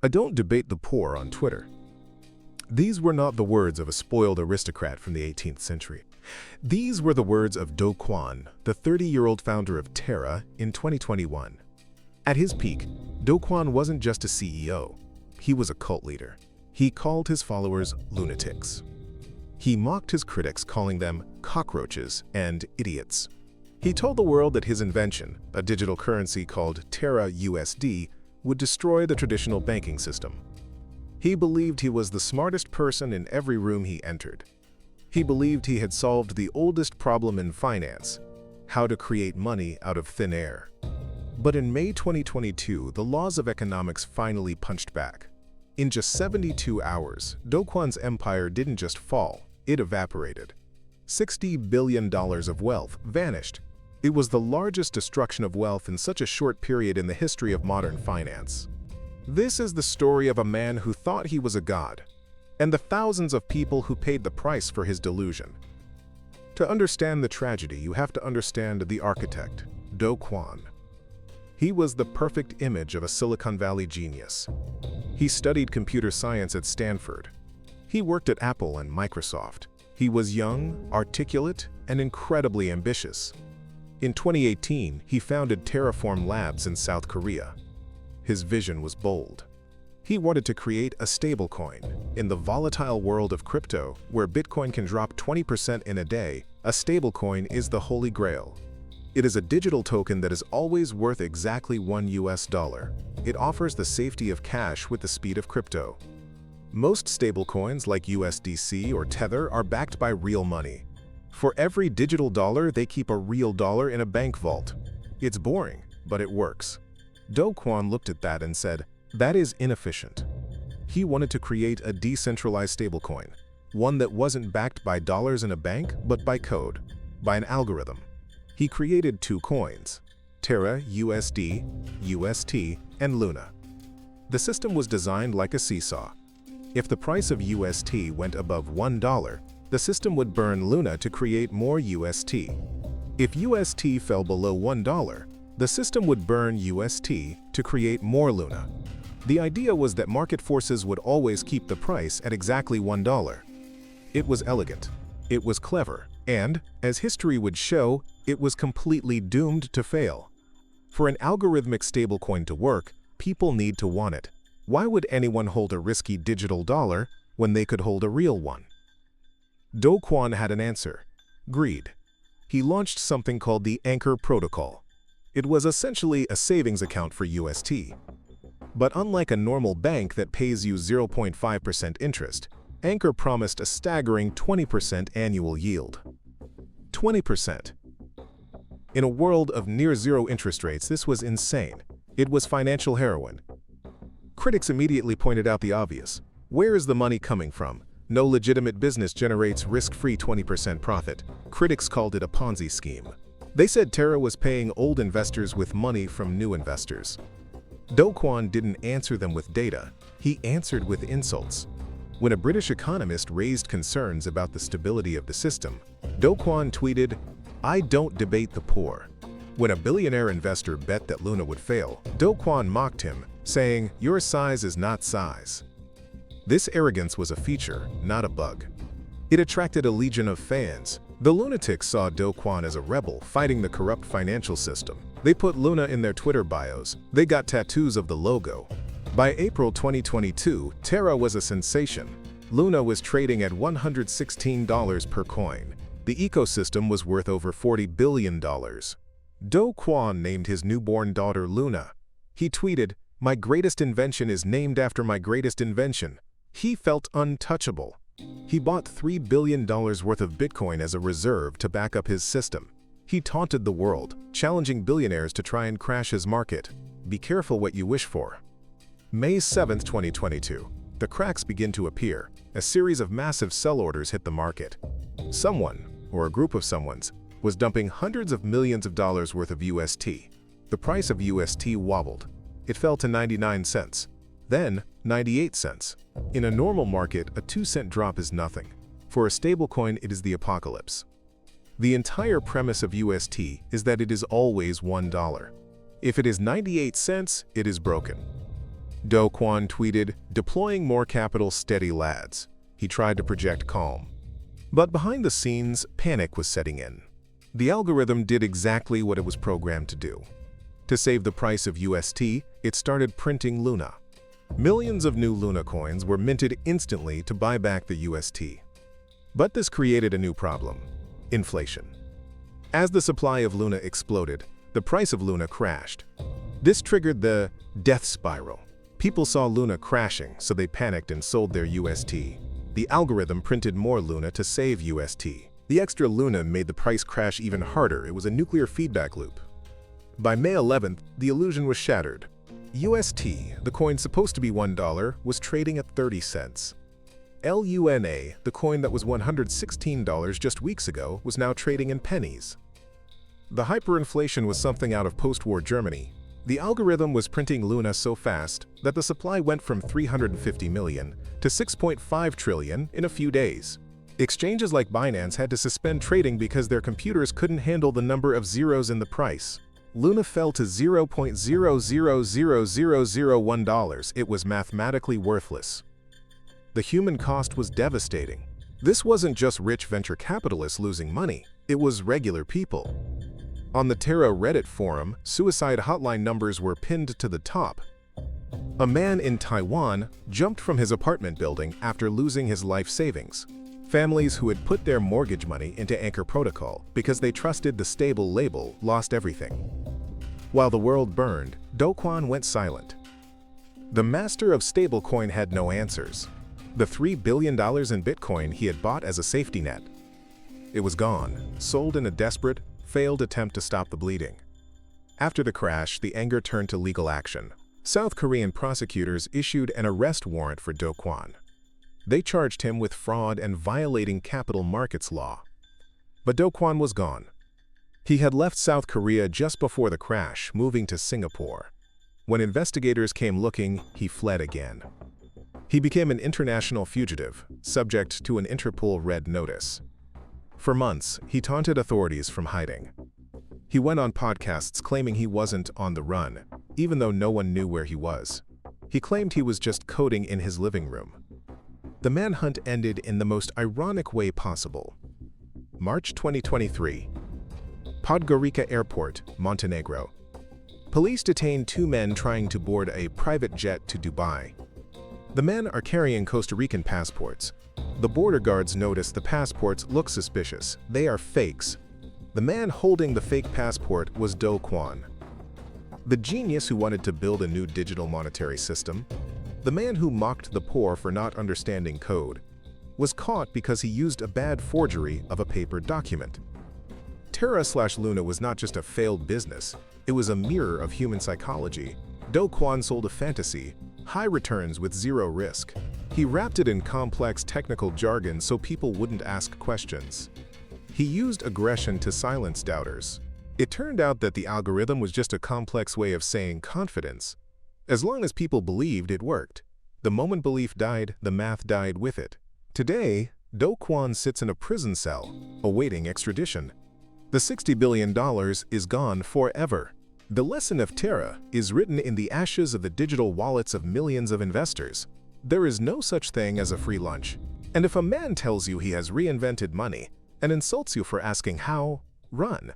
I don't debate the poor on Twitter. These were not the words of a spoiled aristocrat from the 18th century. These were the words of Do Kwon, the 30-year-old founder of Terra, in 2021. At his peak, Do Kwon wasn't just a CEO. He was a cult leader. He called his followers lunatics. He mocked his critics, calling them cockroaches and idiots. He told the world that his invention, a digital currency called Terra USD, would destroy the traditional banking system. He believed he was the smartest person in every room he entered. He believed he had solved the oldest problem in finance, how to create money out of thin air. But in May 2022, the laws of economics finally punched back. In just 72 hours, Do Kwon's empire didn't just fall, it evaporated. $60 billion of wealth vanished. It was the largest destruction of wealth in such a short period in the history of modern finance. This is the story of a man who thought he was a god, and the thousands of people who paid the price for his delusion. To understand the tragedy, you have to understand the architect, Do Kwon. He was the perfect image of a Silicon Valley genius. He studied computer science at Stanford. He worked at Apple and Microsoft. He was young, articulate, and incredibly ambitious. In 2018, he founded Terraform Labs in South Korea. His vision was bold. He wanted to create a stablecoin. In the volatile world of crypto, where Bitcoin can drop 20% in a day, a stablecoin is the holy grail. It is a digital token that is always worth exactly $1. It offers the safety of cash with the speed of crypto. Most stablecoins like USDC or Tether are backed by real money. For every digital dollar, they keep a real dollar in a bank vault. It's boring, but it works. Do Kwon looked at that and said, that is inefficient. He wanted to create a decentralized stablecoin, one that wasn't backed by dollars in a bank, but by code, by an algorithm. He created two coins, Terra USD, UST, and Luna. The system was designed like a seesaw. If the price of UST went above $1, the system would burn Luna to create more UST. If UST fell below $1, the system would burn UST to create more Luna. The idea was that market forces would always keep the price at exactly $1. It was elegant, it was clever, and, as history would show, it was completely doomed to fail. For an algorithmic stablecoin to work, people need to want it. Why would anyone hold a risky digital dollar when they could hold a real one? Do Kwon had an answer: greed. He launched something called the Anchor Protocol. It was essentially a savings account for UST. But unlike a normal bank that pays you 0.5% interest, Anchor promised a staggering 20% annual yield. 20%. In a world of near-zero interest rates, this was insane. It was financial heroin. Critics immediately pointed out the obvious. Where is the money coming from? No legitimate business generates risk-free 20% profit. Critics called it a Ponzi scheme. They said Terra was paying old investors with money from new investors. Do Kwon didn't answer them with data. He answered with insults. When a British economist raised concerns about the stability of the system, Do Kwon tweeted, "I don't debate the poor." When a billionaire investor bet that Luna would fail, Do Kwon mocked him, saying, "Your size is not size." This arrogance was a feature, not a bug. It attracted a legion of fans. The lunatics saw Do Kwon as a rebel fighting the corrupt financial system. They put Luna in their Twitter bios. They got tattoos of the logo. By April 2022, Terra was a sensation. Luna was trading at $116 per coin. The ecosystem was worth over $40 billion. Do Kwon named his newborn daughter Luna. He tweeted, "My greatest invention is named after my greatest invention." He felt untouchable. He bought $3 billion worth of Bitcoin as a reserve to back up his system. He taunted the world, challenging billionaires to try and crash his market. Be careful what you wish for. May 7, 2022. The cracks begin to appear. A series of massive sell orders hit the market. Someone, or a group of someones, was dumping hundreds of millions of dollars worth of UST. The price of UST wobbled. It fell to 99 cents. Then, 98 cents. In a normal market, a 2-cent drop is nothing. For a stablecoin, it is the apocalypse. The entire premise of UST is that it is always $1. If it is 98 cents, it is broken. Do Kwon tweeted, "Deploying more capital steady lads." He tried to project calm. But behind the scenes, panic was setting in. The algorithm did exactly what it was programmed to do. To save the price of UST, it started printing Luna. Millions of new Luna coins were minted instantly to buy back the UST. But this created a new problem: inflation. As the supply of Luna exploded, the price of Luna crashed. This triggered the death spiral. People saw Luna crashing, so they panicked and sold their UST. The algorithm printed more Luna to save UST. The extra Luna made the price crash even harder. It was a nuclear feedback loop. By May 11th, the illusion was shattered. UST, the coin supposed to be $1, was trading at 30 cents. LUNA, the coin that was $116 just weeks ago, was now trading in pennies. The hyperinflation was something out of post-war Germany. The algorithm was printing Luna so fast that the supply went from 350 million to 6.5 trillion in a few days. Exchanges like Binance had to suspend trading because their computers couldn't handle the number of zeros in the price. Luna fell to $0.000001. It was mathematically worthless. The human cost was devastating. This wasn't just rich venture capitalists losing money, it was regular people. On the Terra Reddit forum, suicide hotline numbers were pinned to the top. A man in Taiwan jumped from his apartment building after losing his life savings. Families who had put their mortgage money into Anchor Protocol because they trusted the stable label lost everything. While the world burned, Do Kwon went silent. The master of stablecoin had no answers. The $3 billion in Bitcoin he had bought as a safety net. It was gone, sold in a desperate, failed attempt to stop the bleeding. After the crash, the anger turned to legal action. South Korean prosecutors issued an arrest warrant for Do Kwon. They charged him with fraud and violating capital markets law. But Do Kwon was gone. He had left South Korea just before the crash, moving to Singapore. When investigators came looking, he fled again. He became an international fugitive, subject to an Interpol red notice. For months, he taunted authorities from hiding. He went on podcasts claiming he wasn't on the run, even though no one knew where he was. He claimed he was just coding in his living room. The manhunt ended in the most ironic way possible. March 2023. Podgorica Airport, Montenegro. Police detained two men trying to board a private jet to Dubai. The men are carrying Costa Rican passports. The border guards notice the passports look suspicious. They are fakes. The man holding the fake passport was Do Kwon, the genius who wanted to build a new digital monetary system. The man who mocked the poor for not understanding code was caught because he used a bad forgery of a paper document. Terra/Luna was not just a failed business, it was a mirror of human psychology. Do Kwon sold a fantasy, high returns with zero risk. He wrapped it in complex technical jargon so people wouldn't ask questions. He used aggression to silence doubters. It turned out that the algorithm was just a complex way of saying confidence. As long as people believed, it worked. The moment belief died, the math died with it. Today, Do Kwon sits in a prison cell, awaiting extradition. The $60 billion is gone forever. The lesson of Terra is written in the ashes of the digital wallets of millions of investors. There is no such thing as a free lunch. And if a man tells you he has reinvented money and insults you for asking how, run.